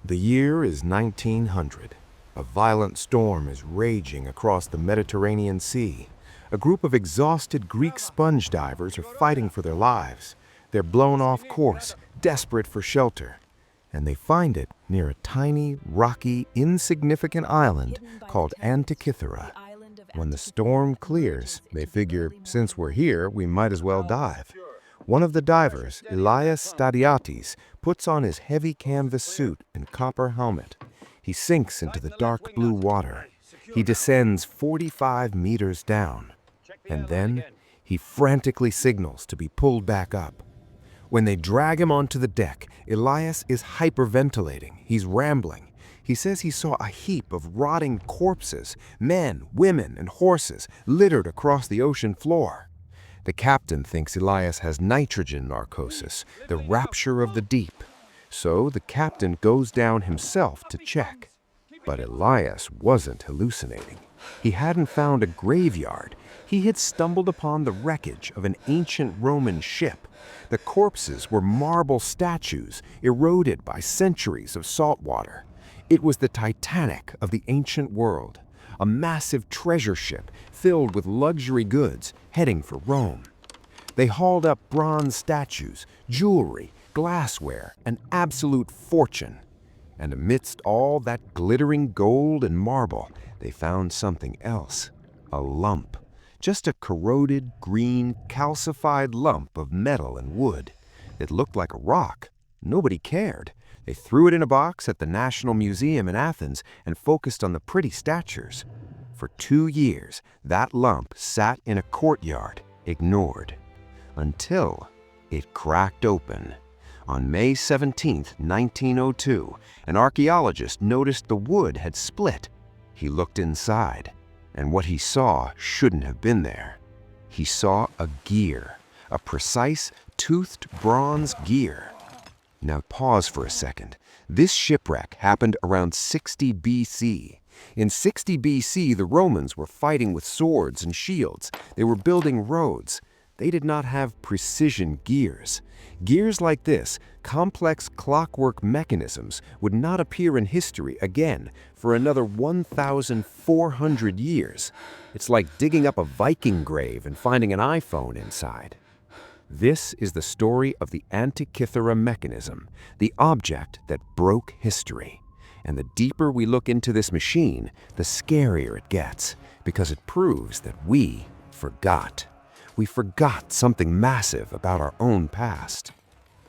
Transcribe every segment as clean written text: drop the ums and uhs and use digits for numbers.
The year is 1900. A violent storm is raging across the Mediterranean Sea. A group of exhausted Greek sponge divers are fighting for their lives. They're blown off course, desperate for shelter. And they find it near a tiny, rocky, insignificant island called Antikythera. When the storm clears, they figure, since we're here, we might as well dive. One of the divers, Elias Stadiatis, puts on his heavy canvas suit and copper helmet. He sinks into the dark blue water. He descends 45 meters down. And then he frantically signals to be pulled back up. When they drag him onto the deck, Elias is hyperventilating. He's rambling. He says he saw a heap of rotting corpses, men, women, and horses littered across the ocean floor. The captain thinks Elias has nitrogen narcosis, the rapture of the deep. So the captain goes down himself to check. But Elias wasn't hallucinating. He hadn't found a graveyard. He had stumbled upon the wreckage of an ancient Roman ship. The corpses were marble statues, eroded by centuries of salt water. It was the Titanic of the ancient world, a massive treasure ship filled with luxury goods heading for Rome. They hauled up bronze statues, jewelry, glassware, an absolute fortune. And amidst all that glittering gold and marble, they found something else, a lump. Just a corroded, green, calcified lump of metal and wood. It looked like a rock. Nobody cared. They threw it in a box at the National Museum in Athens and focused on the pretty statues. For 2 years, that lump sat in a courtyard, ignored, until it cracked open. On May 17, 1902, an archaeologist noticed the wood had split. He looked inside, and what he saw shouldn't have been there. He saw a gear, a precise, toothed bronze gear. Now pause for a second. This shipwreck happened around 60 BC. In 60 BC, the Romans were fighting with swords and shields. They were building roads. They did not have precision gears. Gears like this, complex clockwork mechanisms, would not appear in history again for another 1,400 years. It's like digging up a Viking grave and finding an iPhone inside. This is the story of the Antikythera Mechanism, the object that broke history. And the deeper we look into this machine, the scarier it gets, because it proves that we forgot. We forgot something massive about our own past.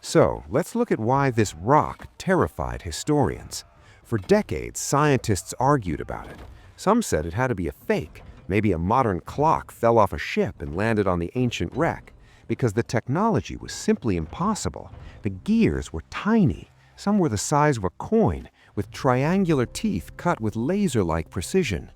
So, let's look at why this rock terrified historians. For decades, scientists argued about it. Some said it had to be a fake. Maybe a modern clock fell off a ship and landed on the ancient wreck, because the technology was simply impossible. The gears were tiny. Some were the size of a coin, with triangular teeth cut with laser-like precision.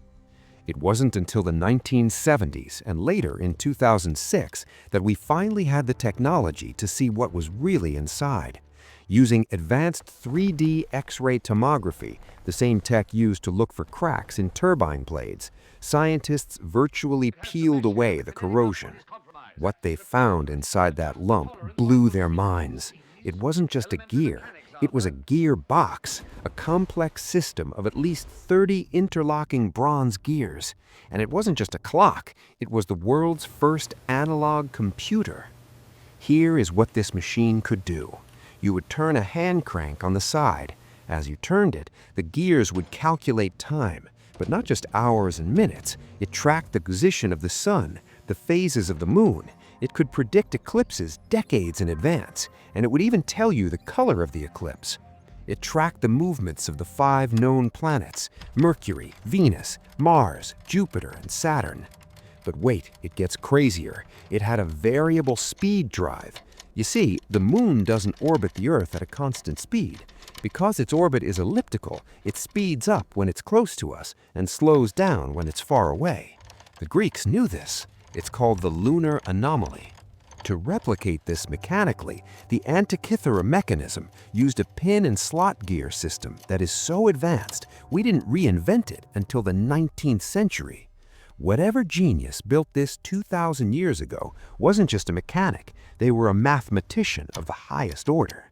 It wasn't until the 1970s and later in 2006 that we finally had the technology to see what was really inside. Using advanced 3D X-ray tomography, the same tech used to look for cracks in turbine blades, scientists virtually peeled away the corrosion. What they found inside that lump blew their minds. It wasn't just a gear. It was a gearbox, a complex system of at least 30 interlocking bronze gears. And it wasn't just a clock, it was the world's first analog computer. Here is what this machine could do. You would turn a hand crank on the side. As you turned it, the gears would calculate time, but not just hours and minutes. It tracked the position of the sun, the phases of the moon. It could predict eclipses decades in advance, and it would even tell you the color of the eclipse. It tracked the movements of the 5 known planets: Mercury, Venus, Mars, Jupiter, and Saturn. But wait, it gets crazier. It had a variable speed drive. You see, the moon doesn't orbit the Earth at a constant speed. Because its orbit is elliptical, it speeds up when it's close to us and slows down when it's far away. The Greeks knew this. It's called the lunar anomaly. To replicate this mechanically, the Antikythera Mechanism used a pin and slot gear system that is so advanced we didn't reinvent it until the 19th century. Whatever genius built this 2,000 years ago wasn't just a mechanic, they were a mathematician of the highest order.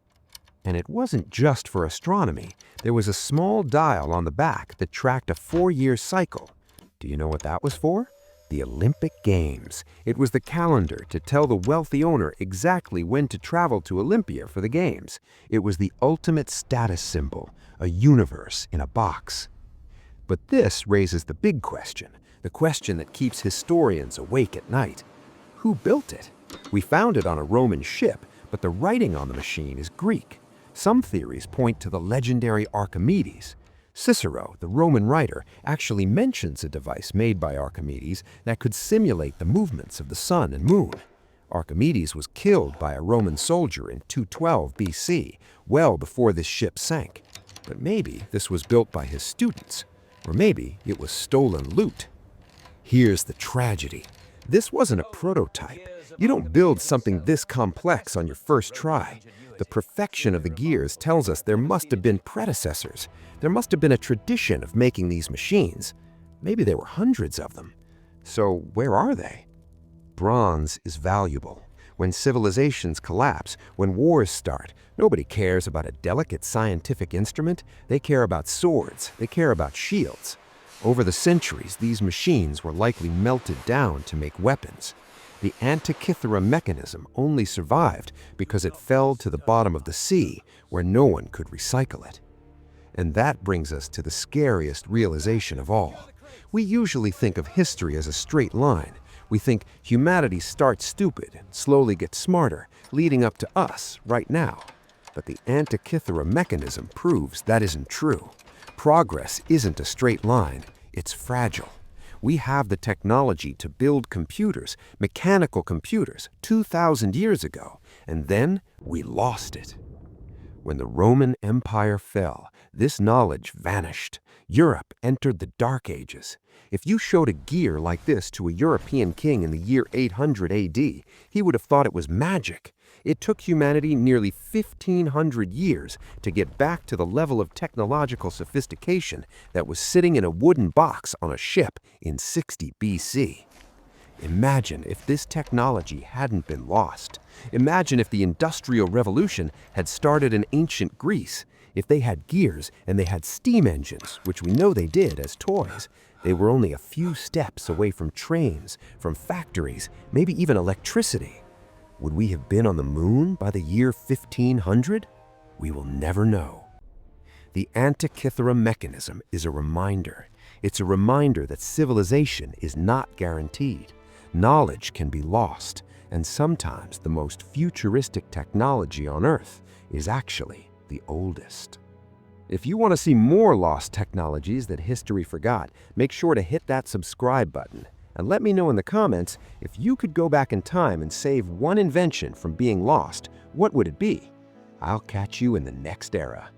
And it wasn't just for astronomy. There was a small dial on the back that tracked a 4-year cycle. Do you know what that was for? The Olympic Games. It was the calendar to tell the wealthy owner exactly when to travel to Olympia for the Games. It was the ultimate status symbol, a universe in a box. But this raises the big question, the question that keeps historians awake at night. Who built it? We found it on a Roman ship, but the writing on the machine is Greek. Some theories point to the legendary Archimedes. Cicero, the Roman writer, actually mentions a device made by Archimedes that could simulate the movements of the sun and moon. Archimedes was killed by a Roman soldier in 212 BC, well before this ship sank. But maybe this was built by his students, or maybe it was stolen loot. Here's the tragedy. This wasn't a prototype. You don't build something this complex on your first try. The perfection of the gears tells us there must have been predecessors. There must have been a tradition of making these machines. Maybe there were hundreds of them. So where are they? Bronze is valuable. When civilizations collapse, when wars start, nobody cares about a delicate scientific instrument. They care about swords. They care about shields. Over the centuries, these machines were likely melted down to make weapons. The Antikythera Mechanism only survived because it fell to the bottom of the sea, where no one could recycle it. And that brings us to the scariest realization of all. We usually think of history as a straight line. We think humanity starts stupid and slowly gets smarter, leading up to us right now. But the Antikythera Mechanism proves that isn't true. Progress isn't a straight line, it's fragile. We have the technology to build computers, mechanical computers, 2,000 years ago, and then we lost it. When the Roman Empire fell, this knowledge vanished. Europe entered the Dark Ages. If you showed a gear like this to a European king in the year 800 AD, he would have thought it was magic. It took humanity nearly 1,500 years to get back to the level of technological sophistication that was sitting in a wooden box on a ship in 60 BC. Imagine if this technology hadn't been lost. Imagine if the Industrial Revolution had started in ancient Greece. If they had gears and they had steam engines, which we know they did as toys, they were only a few steps away from trains, from factories, maybe even electricity. Would we have been on the moon by the year 1500? We will never know. The Antikythera Mechanism is a reminder. It's a reminder that civilization is not guaranteed. Knowledge can be lost, and sometimes the most futuristic technology on Earth is actually the oldest. If you want to see more lost technologies that history forgot, make sure to hit that subscribe button. And let me know in the comments, if you could go back in time and save one invention from being lost, what would it be? I'll catch you in the next era.